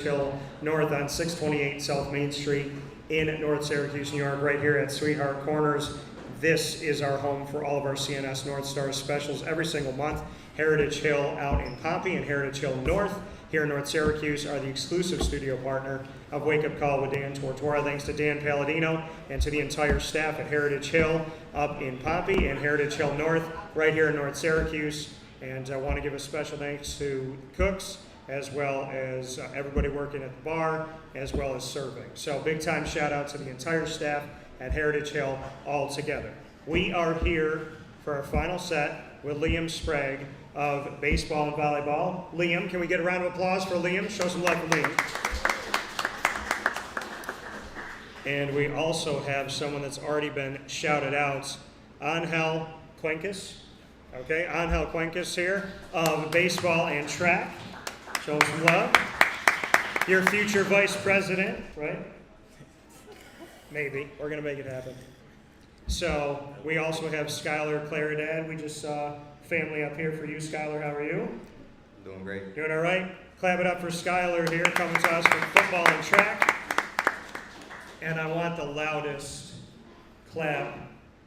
Hill North on 628 South Main Street in North Syracuse, New York, right here at Sweetheart Corners. This is our home for all of our CNS North Star specials every single month. Heritage Hill out in Pompey and Heritage Hill North here in North Syracuse are the exclusive studio partner of Wake Up Call with Dan Tortora. Thanks to Dan Palladino and to the entire staff at Heritage Hill up in Pompey and Heritage Hill North right here in North Syracuse. And I want to give a special thanks to cooks, as well as everybody working at the bar, as well as serving. So big time shout out to the entire staff at Heritage Hill all together. We are here for our final set with Liam Sprague of baseball and volleyball. Liam, can we get a round of applause for Liam? Show some love for Liam. And we also have someone that's already been shouted out, Angel Cuencas. Okay, Angel Cuencas here of baseball and track. Show him some love. Your future vice president, right? Maybe. We're going to make it happen. So we also have Skylar, Claridad. We just saw family up here for you. Skylar, how are you? Doing great. Doing all right? Clap it up for Skylar here, coming to us from football and track. And I want the loudest clap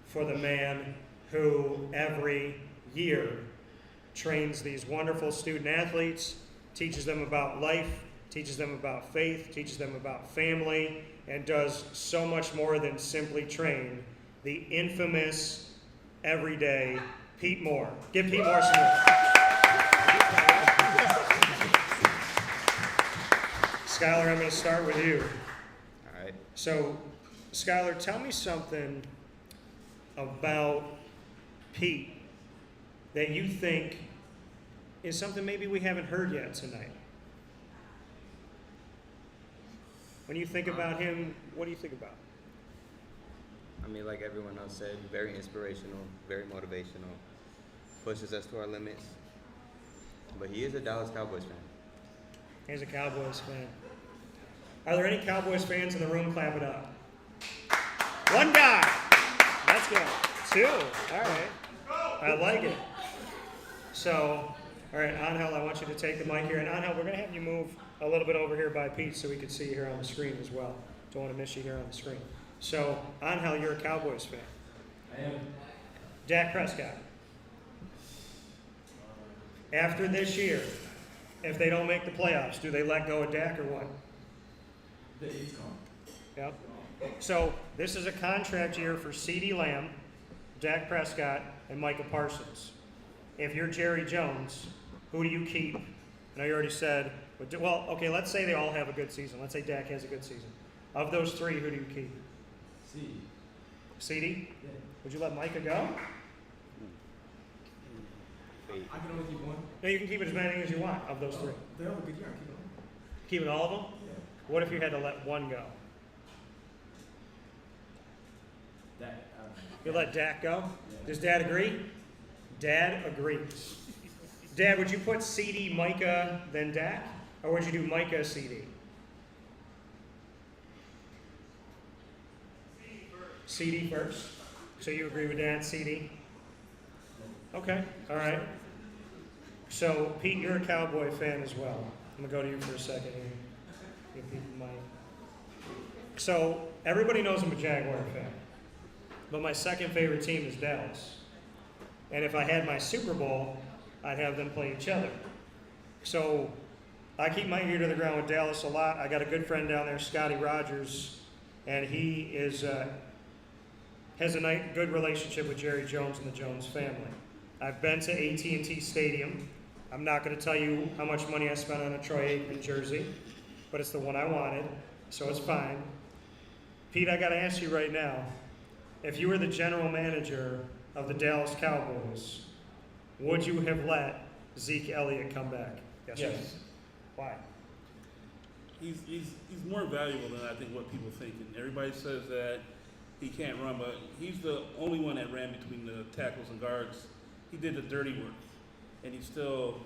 for the man who every year trains these wonderful student athletes, teaches them about life, teaches them about faith, teaches them about family, and does so much more than simply train. The infamous, everyday Pete Moore. Give Pete Moore some more. Skylar, I'm going to start with you. All right. So, Skylar, tell me something about Pete that you think is something maybe we haven't heard yet tonight. When you think about him, what do you think about? I mean, like everyone else said, very inspirational, very motivational, pushes us to our limits. But he is a Dallas Cowboys fan. He's a Cowboys fan. Are there any Cowboys fans in the room? Clap it up. One guy. Let's go. Two. All right. I like it. So, all right, Angel, I want you to take the mic here. And Angel, we're going to have you move a little bit over here by Pete so we can see you here on the screen as well. Don't want to miss you here on the screen. So, Angel, you're a Cowboys fan. I am. Dak Prescott. After this year, if they don't make the playoffs, do they let go of Dak or what? He's gone. Yep. So, this is a contract year for CeeDee Lamb, Dak Prescott, and Micah Parsons. If you're Jerry Jones, who do you keep? I know you already said, well, okay, let's say they all have a good season. Let's say Dak has a good season. Of those three, who do you keep? CeeDee? Yeah. Would you let Micah go? I can only keep one. No, you can keep it as many as you want of those three. They have a good year. I keep them. Keeping all of them? Yeah. What if you had to let one go? That. You let Dak go? Yeah. Does Dad agree? Dad agrees. Dad, would you put CeeDee, Micah, then Dak? Or would you do Micah, CeeDee? CeeDee first. So you agree with Dad, CeeDee? Okay, all right. So, Pete, you're a Cowboy fan as well. I'm going to go to you for a second here. Give Pete the mic. So, everybody knows I'm a Jaguar fan. But my second favorite team is Dallas. And if I had my Super Bowl, I'd have them play each other. So, I keep my ear to the ground with Dallas a lot. I got a good friend down there, Scotty Rogers, and he is has a good relationship with Jerry Jones and the Jones family. I've been to AT&T Stadium. I'm not going to tell you how much money I spent on a Troy Aikman jersey, but it's the one I wanted, so it's fine. Pete, I got to ask you right now, if you were the general manager of the Dallas Cowboys, would you have let Zeke Elliott come back? Yes. Or no? Why? He's more valuable than I think what people think. And everybody says that he can't run, but he's the only one that ran between the tackles and guards. He did the dirty work, and he still,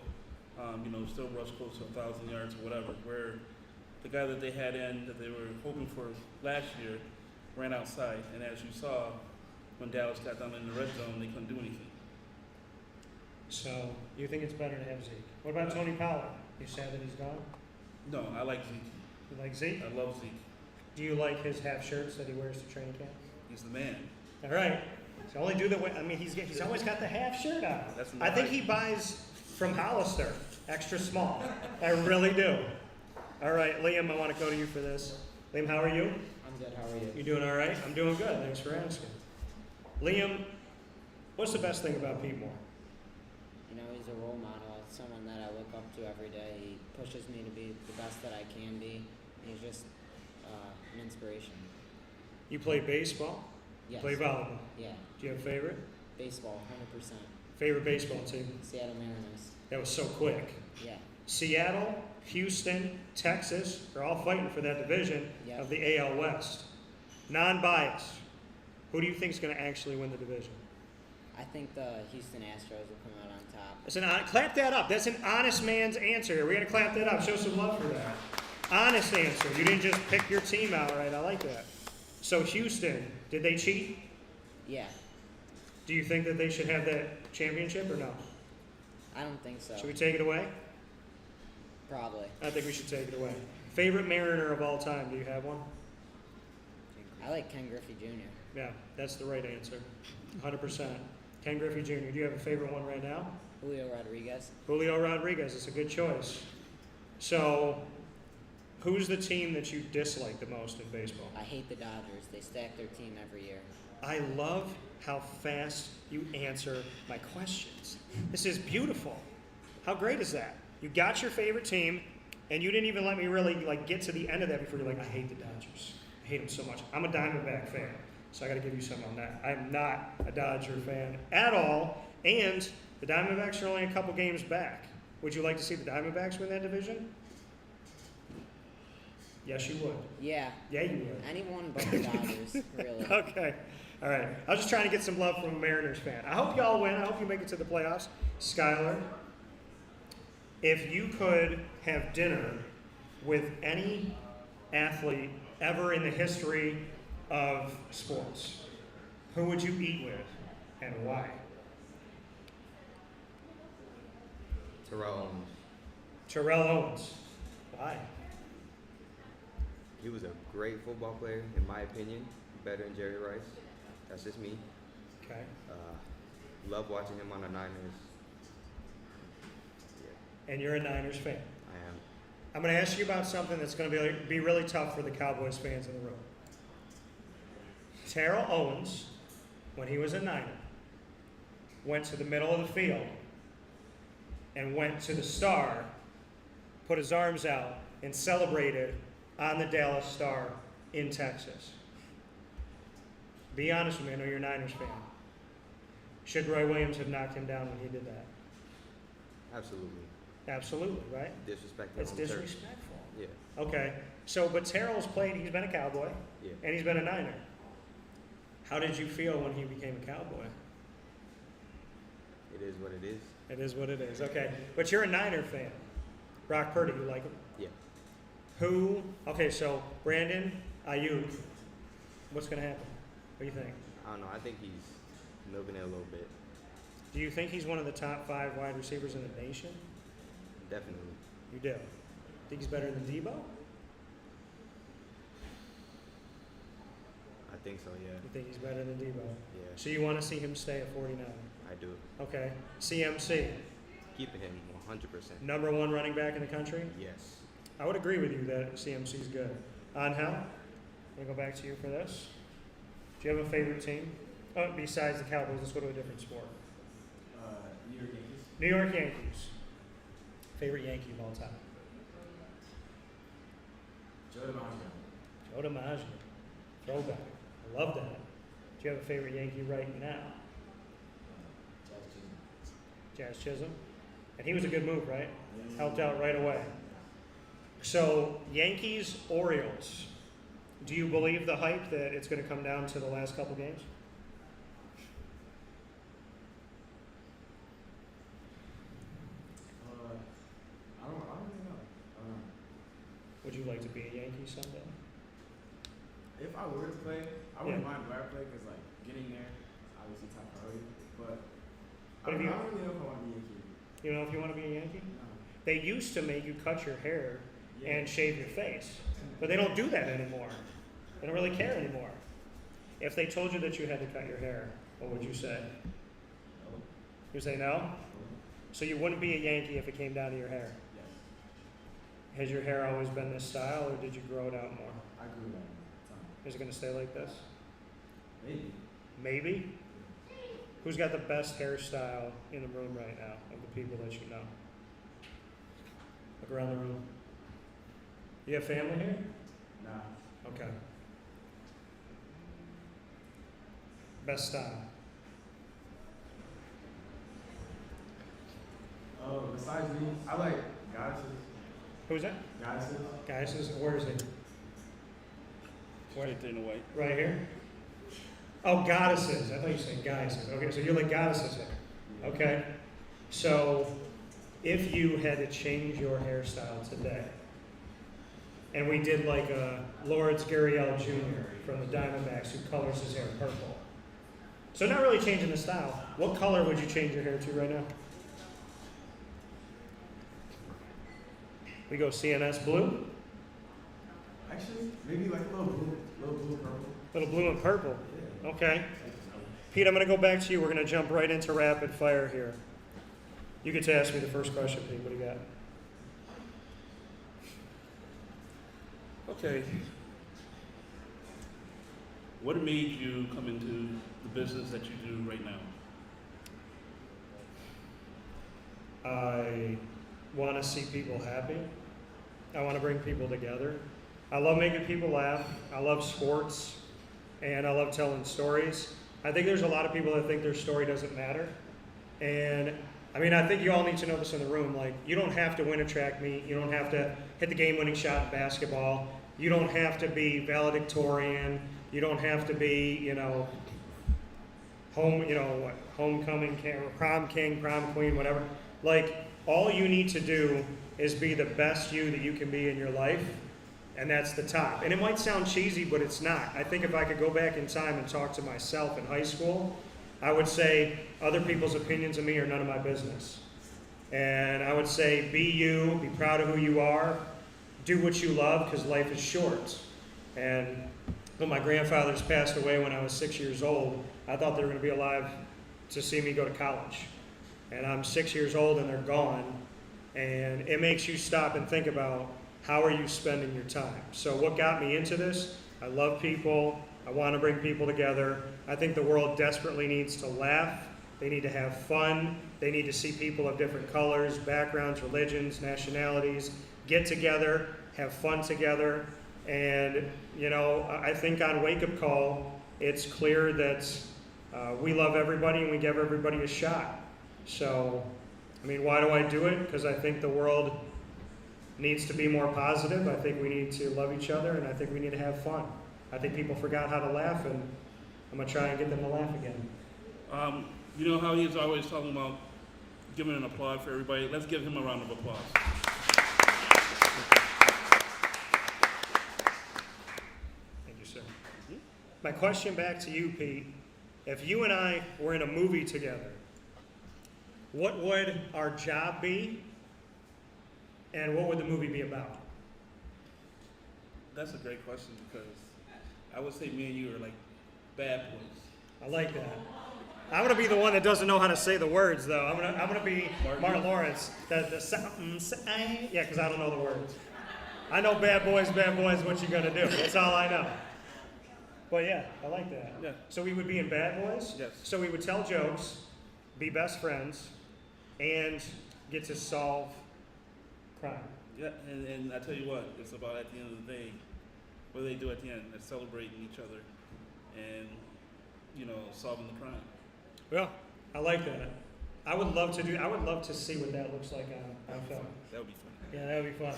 still rushed close to 1,000 yards or whatever. Where the guy that they had in that they were hoping for last year ran outside, and as you saw, when Dallas got down in the red zone, they couldn't do anything. So you think it's better to have Zeke? What about Tony Pollard? You sad that he's gone? No, I like Zeke. You like Zeke? I love Zeke. Do you like his half shirts that he wears to training camp? He's the man. All right. So only do the. I mean, he's always got the half shirt on. That's I think right. he buys from Hollister, extra small. I really do. All right, Liam, I want to go to you for this. Liam, how are you? I'm good. How are you? You doing all right? I'm doing good. Thanks for asking. Liam, what's the best thing about Pete Moore? You know, he's a role model. Someone that I look up to every day. He pushes me to be the best that I can be. He's just an inspiration. You play baseball? Yes. Play volleyball? Yeah. Do you have a favorite? Baseball, 100%. Favorite baseball team? Seattle Mariners. That was so quick. Yeah. Seattle, Houston, Texas are all fighting for that division Yep. of the AL West. Non-biased. Who do you think is going to actually win the division? I think the Houston Astros will come out on top. Clap that up. That's an honest man's answer. We're going to clap that up. Show some love for that. Honest answer. You didn't just pick your team outright. I like that. So Houston, did they cheat? Yeah. Do you think that they should have that championship or no? I don't think so. Should we take it away? Probably. I think we should take it away. Favorite Mariner of all time? Do you have one? I like Ken Griffey Jr. Yeah, that's the right answer. 100%. Ken Griffey Jr. Do you have a favorite one right now? Julio Rodriguez. Julio Rodriguez. It's a good choice. So, who's the team that you dislike the most in baseball? I hate the Dodgers. They stack their team every year. I love how fast you answer my questions. This is beautiful. How great is that? You got your favorite team, and you didn't even let me really get to the end of that before you're like, I hate the Dodgers. I hate them so much. I'm a Diamondback fan, so I got to give you some on that. I'm not a Dodger fan at all, and the Diamondbacks are only a couple games back. Would you like to see the Diamondbacks win that division? Yes, you would. Yeah. Yeah, you would. Anyone but the Dodgers, really. Okay. All right. I was just trying to get some love from a Mariners fan. I hope y'all win. I hope you make it to the playoffs. Skylar, if you could have dinner with any athlete ever in the history of sports, who would you eat with and why? Terrell Owens. Terrell Owens. Why? He was a great football player, in my opinion. Better than Jerry Rice. That's just me. Okay. Love watching him on the Niners. Yeah, And you're a Niners fan. I am. I'm going to ask you about something that's going to be really tough for the Cowboys fans in the room. Terrell Owens, when he was a Niner, went to the middle of the field and went to the star, put his arms out, and celebrated on the Dallas Star in Texas. Be honest with me, I know you're a Niners fan. Should Roy Williams have knocked him down when he did that? Absolutely. Absolutely, right? Disrespectful. It's on the turf. disrespectful. Yeah. Okay, so but Terrell's played, he's been a Cowboy, Yeah. and he's been a Niner. How did you feel when he became a Cowboy? It is what it is. It is what it is, okay. But you're a Niner fan. Brock Purdy, you like him? Yeah. Okay, so Brandon Ayuk, what's going to happen? What do you think? I don't know. I think he's milking it a little bit. Do you think he's one of the top 5 wide receivers in the nation? Definitely. You do. Think he's better than Debo? I think so, yeah. You think he's better than Debo? Yeah, So you want to see him stay at 49? I do. Okay. CMC, Keeping him 100%. number 1 running back in the country? Yes. I would agree with you that CMC is good. Angel, I'm going to go back to you for this. Do you have a favorite team? Oh, besides the Cowboys, let's go to a different sport. New York Yankees. New York Yankees. Favorite Yankee of all time? Joe DiMaggio. Joe DiMaggio. Throwback. I love that. Do you have a favorite Yankee right now? Jazz Chisholm. Jazz Chisholm. And he was a good move, right? Helped out right away. So, Yankees, Orioles. Do you believe the hype that it's going to come down to the last couple games? I don't really know. I don't know. Would you like to be a Yankee someday? If I were to play, I wouldn't Yeah. mind where I play because like getting there is obviously top priority. But But if I you- don't really know if I want to be a Yankee. You know if you want to be a Yankee? No. They used to make you cut your hair and shave your face. But they don't do that anymore. They don't really care anymore. If they told you that you had to cut your hair, what would you say? You say no? So you wouldn't be a Yankee if it came down to your hair? Yes. Has your hair always been this style, or did you grow it out more? I grew that time. Is it going to stay like this? Maybe. Maybe? Who's got the best hairstyle in the room right now of the people that you know? Look around the room. You have family here? Nah. Okay. Best style. Besides me, I like goddesses. Who's that? Goddesses. Guys, where is he? Right there in the white. Right here? Oh, goddesses. I thought you said guys. Okay, so you're like goddesses here. Okay. So, if you had to change your hairstyle today, and we did like a Lawrence Gurriel Jr. from the Diamondbacks who colors his hair purple. So not really changing the style. What color would you change your hair to right now? We go CNS blue? Actually, maybe like a little blue, purple. Little blue and purple. Yeah. Okay. Pete, I'm going to go back to you. We're going to jump right into rapid fire here. You get to ask me the first question, Pete. What do you got? Okay. What made you come into the business that you do right now? I want to see people happy. I want to bring people together. I love making people laugh. I love sports, and I love telling stories. I think there's a lot of people that think their story doesn't matter. And I mean, I think you all need to know this in the room. Like, you don't have to win a track meet. You don't have to hit the game-winning shot in basketball. You don't have to be valedictorian. You don't have to be, homecoming king, or prom king, prom queen, whatever. Like, all you need to do is be the best you that you can be in your life, and that's the top. And it might sound cheesy, but it's not. I think if I could go back in time and talk to myself in high school, I would say other people's opinions of me are none of my business. And I would say be you, be proud of who you are, do what you love, because life is short. And when my grandfathers passed away when I was 6 years old, I thought they were going to be alive to see me go to college. And I'm 6 years old and they're gone. And it makes you stop and think about, how are you spending your time? So what got me into this? I love people. I want to bring people together. I think the world desperately needs to laugh. They need to have fun. They need to see people of different colors, backgrounds, religions, nationalities, get together, have fun together. And, I think on Wake Up Call, it's clear that we love everybody and we give everybody a shot. So, why do I do it? Because I think the world needs to be more positive. I think we need to love each other, and I think we need to have fun. I think people forgot how to laugh, and I'm going to try and get them to laugh again. You know how he's always talking about giving an applause for everybody? Let's give him a round of applause. Thank you, sir. My question back to you, Pete. If you and I were in a movie together, what would our job be, and what would the movie be about? That's a great question, because I would say me and you are like bad boys. I like that. I'm gonna be the one that doesn't know how to say the words, though. I'm gonna be Martin Lawrence. Yeah, because I don't know the words. I know bad boys, what you gonna do? That's all I know. But yeah, I like that. Yeah. So we would be in Bad Boys. Yes. So we would tell jokes, be best friends, and get to solve crime. Yeah, and I tell you what, it's about at the end of the day, what do they do at the end? They're celebrating each other and, solving the crime. Well, I like that. I would love to see what that looks like on film. That would be fun. Yeah, that would be fun.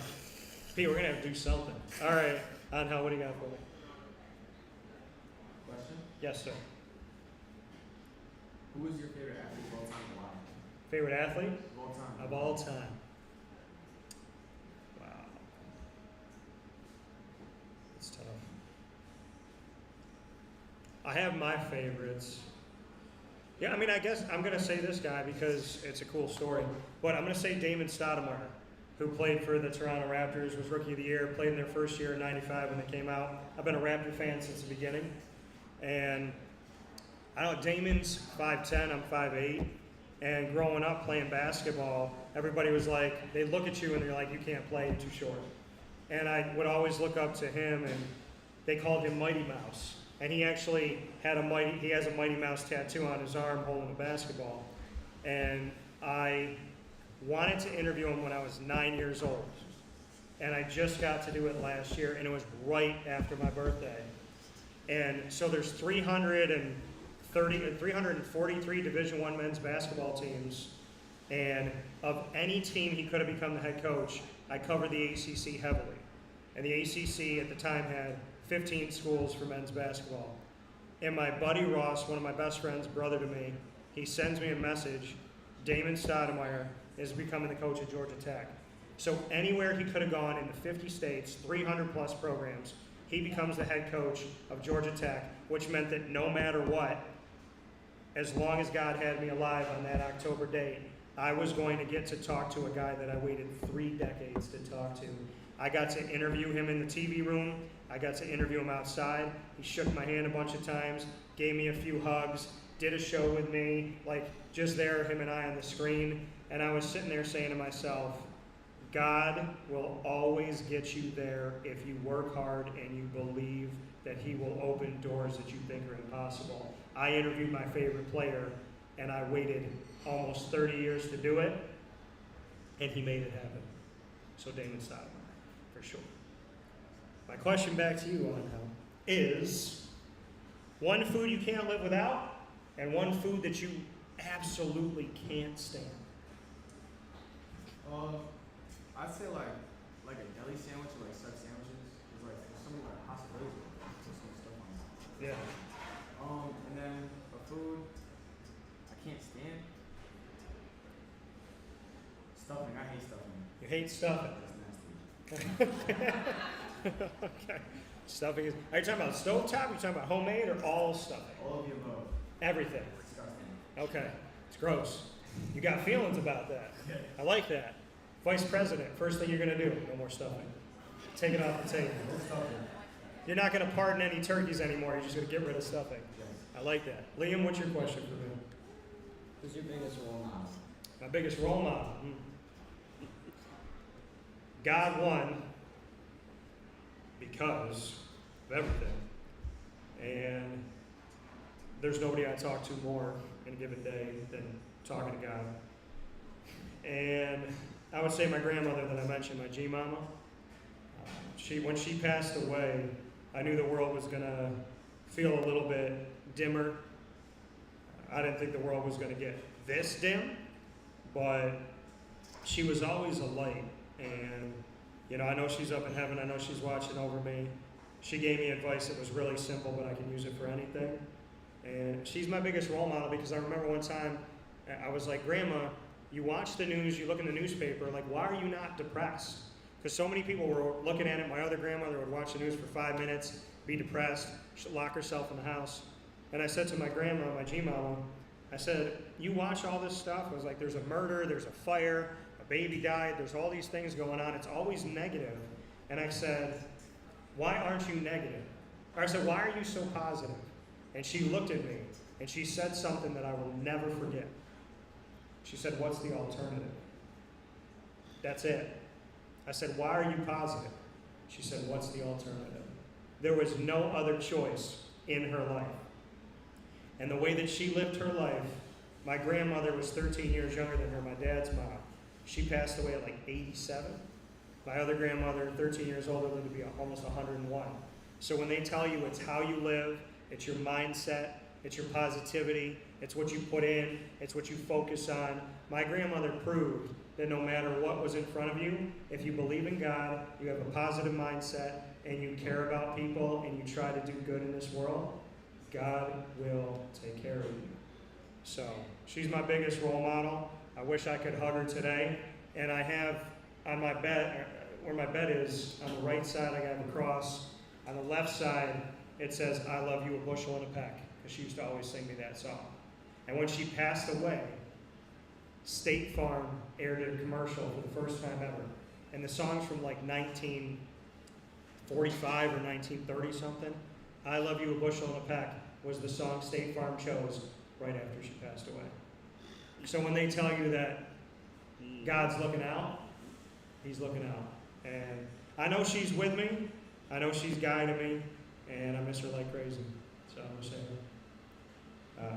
Pete, we're gonna have to do something. All right, Angel, what do you got for me? Question? Yes, sir. Who is your favorite athlete of all time and why? Favorite athlete Of all time. of all time? Wow, it's tough. I have my favorites. Yeah, I guess I'm gonna say this guy because it's a cool story. But I'm gonna say Damon Stoudemire. who played for the Toronto Raptors, was Rookie of the Year, played in their first year in '95 when they came out. I've been a Raptor fan since the beginning. And I don't know, Damon's 5'10", I'm 5'8". And growing up playing basketball, everybody was like, they look at you and they're like, you can't play, you're too short. And I would always look up to him, and they called him Mighty Mouse. And he actually has a Mighty Mouse tattoo on his arm holding a basketball. And I wanted to interview him when I was 9 years old. And I just got to do it last year, and it was right after my birthday. And so there's 343 Division I men's basketball teams, and of any team he could have become the head coach, I covered the ACC heavily. And the ACC at the time had 15 schools for men's basketball. And my buddy Ross, one of my best friends, brother to me, he sends me a message, Damon Stoudemire is becoming the coach at Georgia Tech. So anywhere he could have gone in the 50 states, 300 plus programs, he becomes the head coach of Georgia Tech, which meant that no matter what, as long as God had me alive on that October date, I was going to get to talk to a guy that I waited 3 decades to talk to. I got to interview him in the TV room. I got to interview him outside. He shook my hand a bunch of times, gave me a few hugs, did a show with me, like just there, him and I on the screen. And I was sitting there saying to myself, God will always get you there if you work hard and you believe that he will open doors that you think are impossible. I interviewed my favorite player, and I waited almost 30 years to do it, and he made it happen. So Damon Stoudemire, for sure. My question back to you, Angel, is one food you can't live without, and one food that you absolutely can't stand. I'd say like a deli sandwich or like stuffed sandwiches. There's like something like possibilities with just some stuff on it. Yeah. And then for food, I can't stand stuffing. I hate stuffing. You hate stuffing. That's nasty. Okay. Stuffing is. Are you talking about stovetop? Are you talking about homemade or all stuffing? All of the above. Everything. Disgusting. Okay. It's gross. You got feelings about that. I like that. Vice President, first thing you're going to do, no more stuffing. Take it off the table. No stuffing. You're not going to pardon any turkeys anymore. You're just going to get rid of stuffing. Yes. I like that. Liam, what's your question for me? Who's your biggest role model? My biggest role model. God won because of everything. And there's nobody I talk to more in a given day than talking to God. And I would say my grandmother that I mentioned, my G-Mama, when she passed away, I knew the world was going to feel a little bit dimmer. I didn't think the world was going to get this dim, but she was always a light. And, you know, I know she's up in heaven. I know she's watching over me. She gave me advice that was really simple, but I can use it for anything. And she's my biggest role model because I remember one time I was like, Grandma, you watch the news, you look in the newspaper, like, why are you not depressed? Because so many people were looking at it. My other grandmother would watch the news for 5 minutes, be depressed, she'd lock herself in the house. And I said to my grandma, my G-Mama, I said, you watch all this stuff? I was like, there's a murder, there's a fire, a baby died, there's all these things going on. It's always negative. And I said, why aren't you negative? Or I said, why are you so positive? And she looked at me, and she said something that I will never forget. She said, what's the alternative? That's it. I said, why are you positive? She said, what's the alternative? There was no other choice in her life. And the way that she lived her life, my grandmother was 13 years younger than her, my dad's mom. She passed away at like 87. My other grandmother, 13 years older, lived to be almost 101. So when they tell you it's how you live, it's your mindset, it's your positivity, it's what you put in, it's what you focus on. My grandmother proved that no matter what was in front of you, if you believe in God, you have a positive mindset, and you care about people, and you try to do good in this world, God will take care of you. So she's my biggest role model. I wish I could hug her today. And I have on my bed, where my bed is, on the right side I have a cross. On the left side, it says, I love you a bushel and a peck, because she used to always sing me that song. And when she passed away, State Farm aired a commercial for the first time ever. and the song's from like 1945 or 1930 something. I Love You a Bushel and a Peck was the song State Farm chose right after she passed away. So when they tell you that God's looking out, he's looking out. And I know she's with me. I know she's guiding me. And I miss her like crazy. So I'm going to say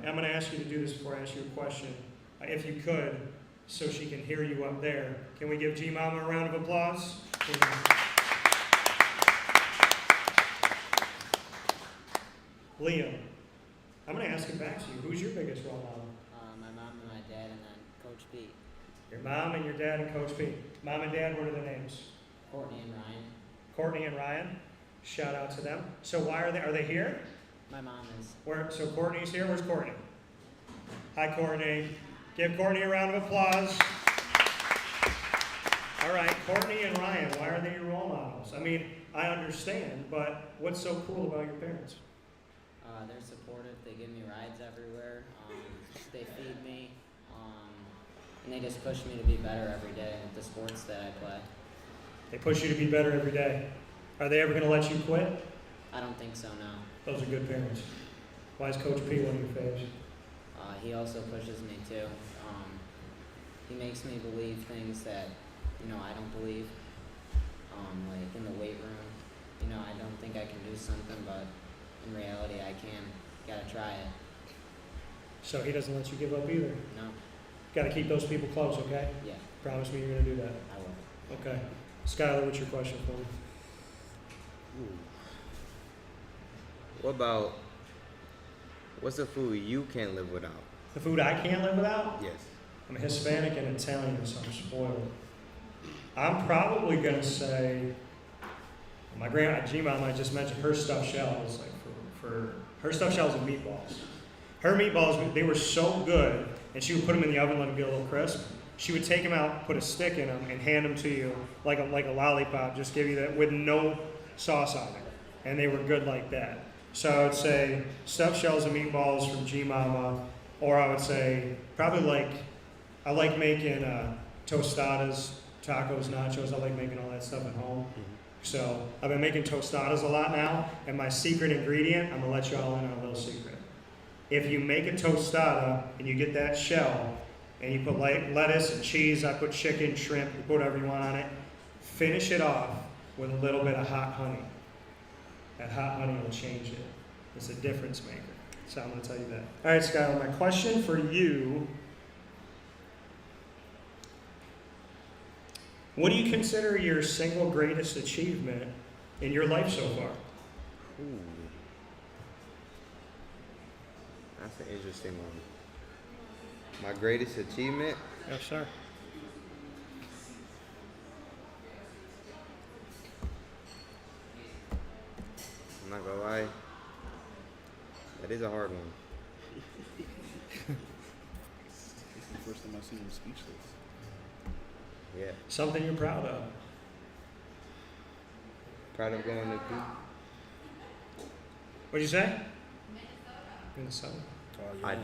I'm going to ask you to do this before I ask you a question. If you could, so she can hear you up there. Can we give G Mama a round of applause? Liam, I'm going to ask it back to you. Who's your biggest role model? My mom and my dad, and then Coach Pete. Your mom and your dad and Coach Pete. Mom and dad, what are their names? Courtney and Ryan. Courtney and Ryan. Shout out to them. So why are they here? My mom is. So Courtney's here. Where's Courtney? Hi, Courtney. Give Courtney a round of applause. All right, Courtney and Ryan, why are they your role models? I mean, I understand, but what's so cool about your parents? They're supportive. They give me rides everywhere. They feed me. And they just push me to be better every day with the sports that I play. They push you to be better every day. Are they ever going to let you quit? I don't think so, no. Those are good parents. Why is Coach P one of your faves? He also pushes me too. He makes me believe things that, I don't believe. Like in the weight room, I don't think I can do something, but in reality I can. Gotta try it. So he doesn't let you give up either. No? Got to keep those people close, okay? Yeah, Promise me you're going to do that. I will. Okay. Skylar, what's your question for me? What's a food you can't live without? The food I can't live without? Yes. I'm Hispanic and Italian, so I'm spoiled. I'm probably going to say, my grandma, G-Mom, I just mentioned her stuffed shells, like for her stuffed shells and meatballs. Her meatballs, they were so good, and she would put them in the oven, let them get a little crisp. She would take them out, put a stick in them, and hand them to you like a lollipop, just give you that with no sauce on it. And they were good like that. So I would say stuffed shells and meatballs from G-Mama, or I would say probably I like making tostadas, tacos, nachos. I like making all that stuff at home. So I've been making tostadas a lot now, and my secret ingredient, I'm gonna let you all in on a little secret. If you make a tostada and you get that shell, and you put lettuce and cheese, I put chicken, shrimp, you put whatever you want on it, finish it off with a little bit of hot honey. That hot honey will change it. It's a difference maker. So I'm going to tell you that. All right, Skylar, my question for you, what do you consider your single greatest achievement in your life so far? Ooh. That's an interesting one. My greatest achievement? Yes, sir. I'm not gonna lie. That is a hard one. This is the first time I've seen him speechless. Yeah. Something you're proud of. Proud of going to P. What'd you say? Minnesota. Oh, I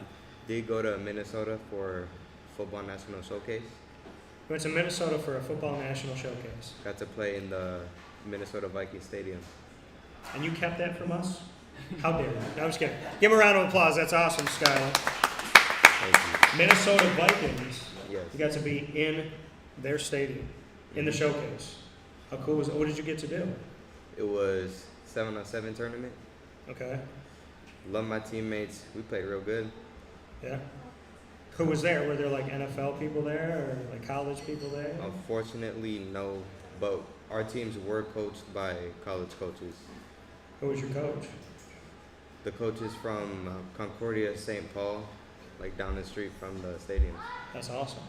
did go to Minnesota for football national showcase. Went to Minnesota for a football national showcase. Got to play in the Minnesota Vikings stadium. And you kept that from us? How dare you? No, I'm just kidding. Give them a round of applause. That's awesome, Skylar. Thank Minnesota Vikings. you. Yes. You got to be in their stadium, in the showcase. How cool was it? What did you get to do? It was 7-on-7 tournament. Okay. Love my teammates. We played real good. Yeah. Who was there? Were there like NFL people there or like college people there? Unfortunately, no. But our teams were coached by college coaches. Who was your coach? The coaches from Concordia, St. Paul, like down the street from the stadium. That's awesome.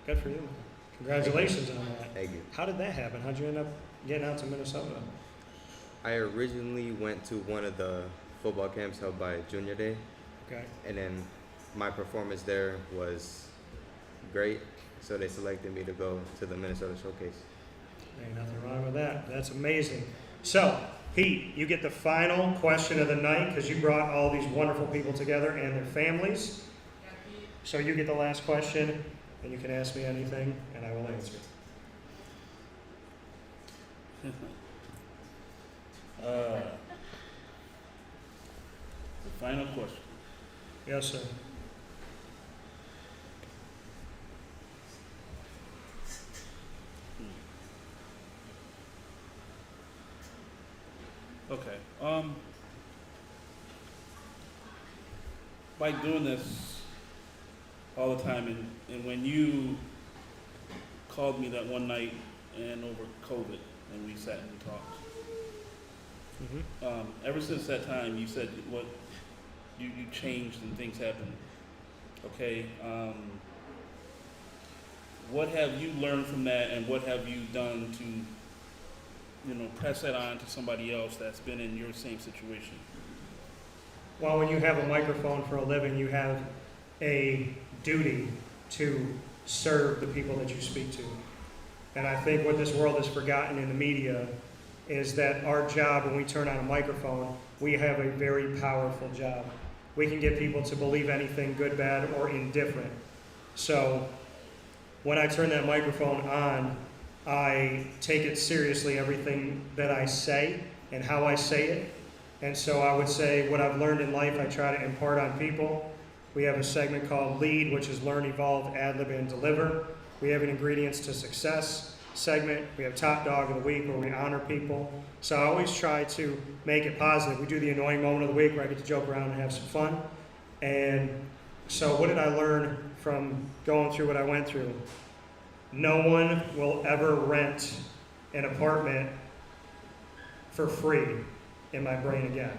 Good for you. Congratulations on that. Thank you. How did that happen? How'd you end up getting out to Minnesota? I originally went to one of the football camps held by Junior Day, Okay. and then my performance there was great, so they selected me to go to the Minnesota Showcase. Ain't nothing wrong with that. That's amazing. So, Pete, you get the final question of the night because you brought all these wonderful people together and their families. So you get the last question, and you can ask me anything, and I will answer. The final question. Yes, sir. Okay. By doing this all the time, and when you called me that one night and over COVID, and we sat and talked. Mm-hmm. Ever since that time, you said what you changed and things happened. Okay. What have you learned from that, and what have you done to, press that on to somebody else that's been in your same situation? Well, when you have a microphone for a living, you have a duty to serve the people that you speak to. And I think what this world has forgotten in the media is that our job, when we turn on a microphone, we have a very powerful job. We can get people to believe anything, good, bad, or indifferent. So when I turn that microphone on, I take it seriously, everything that I say and how I say it. And so I would say what I've learned in life, I try to impart on people. We have a segment called Lead, which is Learn, Evolve, Ad-lib, and Deliver. We have an Ingredients to Success segment. We have Top Dog of the Week, where we honor people. So I always try to make it positive. We do the Annoying Moment of the Week, where I get to joke around and have some fun. And so what did I learn from going through what I went through? No one will ever rent an apartment for free in my brain again.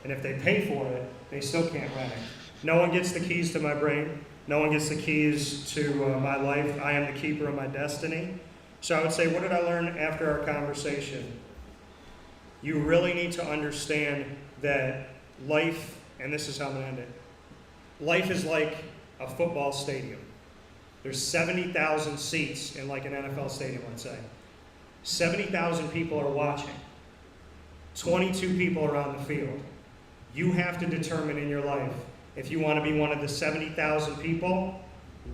And if they pay for it, they still can't rent it. No one gets the keys to my brain. No one gets the keys to my life. I am the keeper of my destiny. So I would say, what did I learn after our conversation? You really need to understand that life, and this is how I'm going to end it, life is like a football stadium. There's 70,000 seats in like an NFL stadium, let's say. 70,000 people are watching. 22 people are on the field. You have to determine in your life if you want to be one of the 70,000 people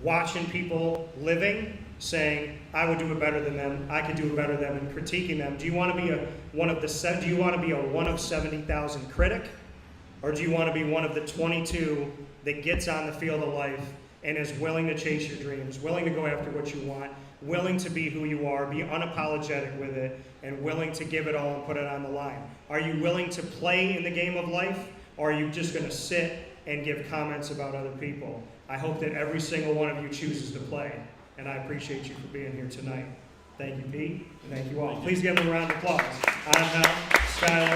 watching people living, saying, I would do it better than them, I could do it better than them, and critiquing them. Do you want to be one of 70,000 critic? Or do you want to be one of the 22 that gets on the field of life and is willing to chase your dreams, willing to go after what you want, willing to be who you are, be unapologetic with it, and willing to give it all and put it on the line? Are you willing to play in the game of life, or are you just going to sit and give comments about other people? I hope that every single one of you chooses to play, and I appreciate you for being here tonight. Thank you, Pete, and thank you all. Please give them a round of applause. I'm Skylar.